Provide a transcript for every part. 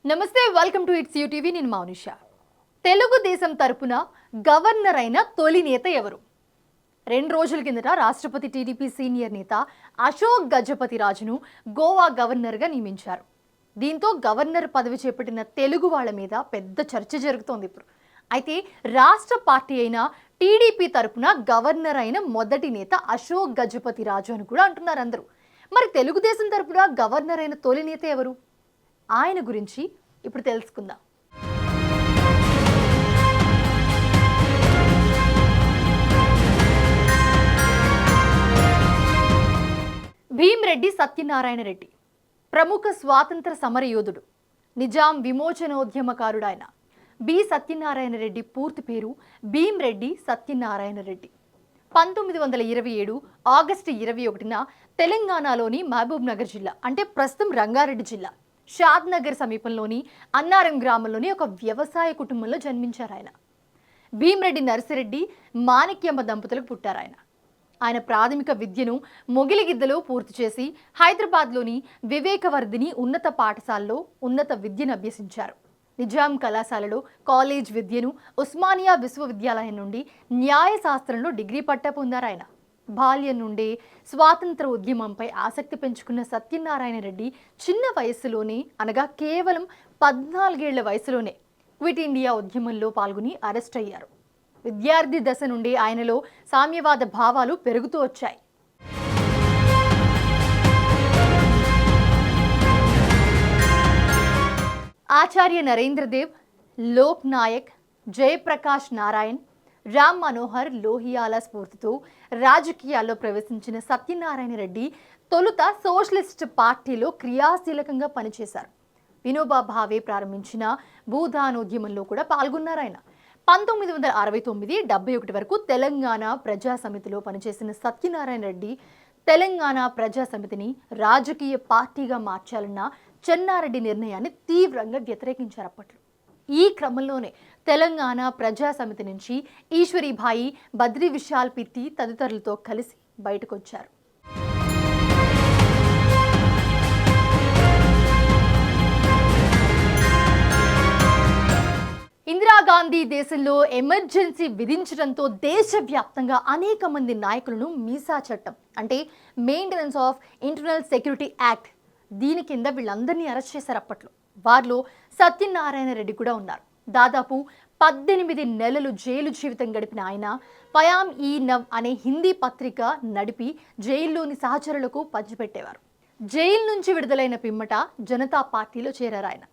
నమస్తే, welcome to it's UTV. నేను మౌనిష. తెలుగుదేశం తరపున గవర్నర్ అయిన తొలి నేత ఎవరు? 2 రోజుల కిందట రాష్ట్రపతి టీడీపీ సీనియర్ నేత అశోక్ గజపతి రాజును గోవా గవర్నర్గా నియమించారు. దీంతో గవర్నర్ పదవి చేపట్టిన తెలుగు వాళ్ళ మీద పెద్ద చర్చ జరుగుతోంది ఇప్పుడు. అయితే రాష్ట్ర పార్టీ అయిన టీడీపీ తరపున గవర్నర్ అయిన మొదటి నేత అశోక్ గజపతి రాజు అని కూడా అంటున్నారు అందరూ. మరి తెలుగుదేశం తరపున గవర్నర్ అయిన తొలి నేత ఎవరు? ఆయన గురించి ఇప్పుడు తెలుసుకుందాం. భీమ్రెడ్డి సత్యనారాయణ రెడ్డి ప్రముఖ స్వాతంత్ర సమర యోధుడు, నిజాం విమోచనోద్యమకారుడు. ఆయన బి సత్యనారాయణ రెడ్డి పూర్తి పేరు భీమ్రెడ్డి సత్యనారాయణ రెడ్డి. 1927 ఆగస్టు 21న తెలంగాణలోని మహబూబ్ నగర్ జిల్లా, అంటే ప్రస్తుతం రంగారెడ్డి జిల్లా, షాద్ నగర్ సమీపంలోని అన్నారం గ్రామంలోని ఒక వ్యవసాయ కుటుంబంలో జన్మించారు ఆయన. భీమ్రెడ్డి నర్సిరెడ్డి మాణిక్యమ్మ దంపతులకు పుట్టారు ఆయన. ఆయన ప్రాథమిక విద్యను మొగిలిగిద్దలో పూర్తి చేసి హైదరాబాద్లోని వివేకవర్ధిని ఉన్నత పాఠశాలలో ఉన్నత విద్యను అభ్యసించారు. నిజాం కళాశాలలో కాలేజ్ విద్యను, ఉస్మానియా విశ్వవిద్యాలయం నుండి న్యాయశాస్త్రంలో డిగ్రీ పట్టా పొందారు ఆయన. బాల్యం నుండే స్వాతంత్ర ఉద్యమంపై ఆసక్తి పెంచుకున్న సత్యనారాయణ రెడ్డి చిన్న వయస్సులోనే, అనగా కేవలం 14 ఏళ్ల వయసులోనే క్విట్ ఇండియా ఉద్యమంలో పాల్గొని అరెస్ట్ అయ్యారు. విద్యార్థి దశ నుండి ఆయనలో సామ్యవాద భావాలు పెరుగుతూ వచ్చాయి. ఆచార్య నరేంద్రదేవ్, లోక్ నాయక్, జయప్రకాష్ నారాయణ్, రామ్ మనోహర్ లోహియాల స్ఫూర్తితో రాజకీయాల్లో ప్రవేశించిన సత్యనారాయణ రెడ్డి తొలుత సోషలిస్ట్ పార్టీలో క్రియాశీలకంగా పనిచేశారు. వినోబా భావే ప్రారంభించిన భూదానోద్యమంలో కూడా పాల్గొన్నారు ఆయన. 1969-71 వరకు తెలంగాణ ప్రజా సమితిలో పనిచేసిన సత్యనారాయణ రెడ్డి తెలంగాణ ప్రజా సమితిని రాజకీయ పార్టీగా మార్చాలన్న చెన్నారెడ్డి నిర్ణయాన్ని తీవ్రంగా వ్యతిరేకించారు అప్పట్లో. ఈ క్రమంలోనే తెలంగాణ ప్రజా సమితి నుంచి ఈశ్వరీభాయి, బద్రి విశాల్ పిత్తి తదితరులతో కలిసి బయటకొచ్చారు. ఇందిరాగాంధీ దేశంలో ఎమర్జెన్సీ విధించడంతో దేశవ్యాప్తంగా అనేక మంది నాయకులను మీసా చట్టం, అంటే maintenance of internal security act, దీని కింద వీళ్ళందరినీ అరెస్ట్ చేశారు అప్పట్లో. వారిలో సత్యనారాయణ రెడ్డి కూడా ఉన్నారు. దాదాపు 18 నెలలు జైలు జీవితం గడిపిన ఆయన పయామ్ ఈ నవ్ అనే హిందీ పత్రిక నడిపి జైల్లోని సహచరులకు పంచిపెట్టేవారు. జైలు నుంచి విడుదలైన పిమ్మట జనతా పార్టీలో చేరారు ఆయన.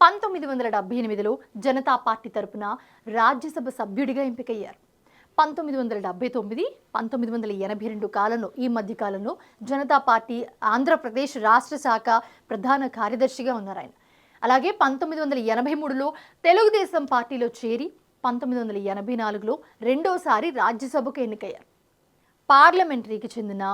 1978లో జనతా పార్టీ తరపున రాజ్యసభ సభ్యుడిగా ఎంపికయ్యారు. 1979, 1982 కాలంలో, ఈ మధ్య కాలంలో జనతా పార్టీ ఆంధ్రప్రదేశ్ రాష్ట్ర శాఖ ప్రధాన కార్యదర్శిగా ఉన్నారు ఆయన. అలాగే 1983లో తెలుగుదేశం పార్టీలో చేరి 1984లో రెండోసారి రాజ్యసభకు ఎన్నికయ్యారు. పార్లమెంటరీకి చెందిన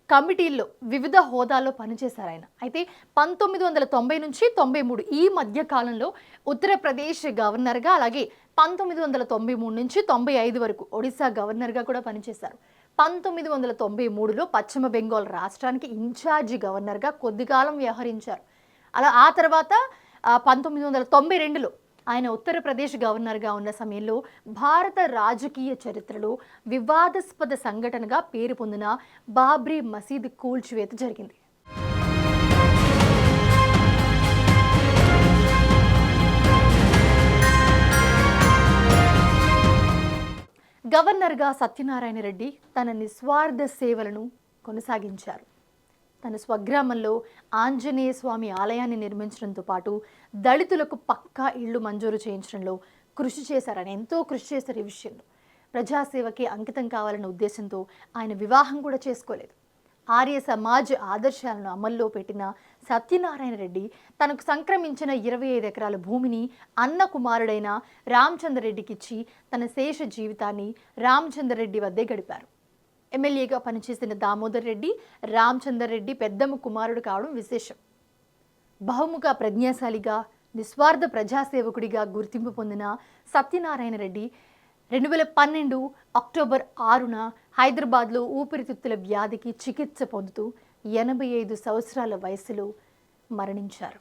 కమిటీల్లో వివిధ హోదాల్లో పనిచేశారు ఆయన. అయితే 1990 నుంచి 93 ఈ మధ్య కాలంలో ఉత్తరప్రదేశ్ గవర్నర్గా, అలాగే 1993 నుంచి 95 వరకు ఒడిశా గవర్నర్గా కూడా పనిచేశారు. 1993లో పశ్చిమ బెంగాల్ రాష్ట్రానికి ఇన్ఛార్జి గవర్నర్గా కొద్దికాలం వ్యవహరించారు. ఆ తర్వాత 1992లో ఆయన ఉత్తరప్రదేశ్ గవర్నర్గా ఉన్న సమయంలో భారత రాజకీయ చరిత్రలో వివాదాస్పద సంఘటనగా పేరు పొందిన బాబ్రీ మసీద్ కూల్చివేత జరిగింది. గవర్నర్గా సత్యనారాయణ రెడ్డి తన నిస్వార్థ సేవలను కొనసాగించారు. తన స్వగ్రామంలో ఆంజనేయ స్వామి ఆలయాన్ని నిర్మించడంతో పాటు దళితులకు పక్కా ఇళ్లు మంజూరు చేయించడంలో కృషి చేశారని, ఎంతో కృషి చేశారు. ఈ విషయంలో ప్రజాసేవకి అంకితం కావాలన్న ఉద్దేశంతో ఆయన వివాహం కూడా చేసుకోలేదు. ఆర్య సమాజ్ ఆదర్శాలను అమల్లో పెట్టిన సత్యనారాయణ రెడ్డి తనకు సంక్రమించిన 25 ఎకరాల భూమిని అన్న కుమారుడైన రామచంద్రరెడ్డికి ఇచ్చి తన శేష జీవితాన్ని రామచంద్రరెడ్డి వద్దే గడిపారు. ఎమ్మెల్యేగా పనిచేసిన దామోదర్ రెడ్డి రామచందర్ రెడ్డి పెద్దమ్మ కుమారుడు కావడం విశేషం. బహుముఖ ప్రజ్ఞాశాలిగా, నిస్వార్థ ప్రజాసేవకుడిగా గుర్తింపు పొందిన సత్యనారాయణ రెడ్డి 2012 అక్టోబర్ 6న హైదరాబాద్లో ఊపిరితిత్తుల వ్యాధికి చికిత్స పొందుతూ 85 సంవత్సరాల వయసులో మరణించారు.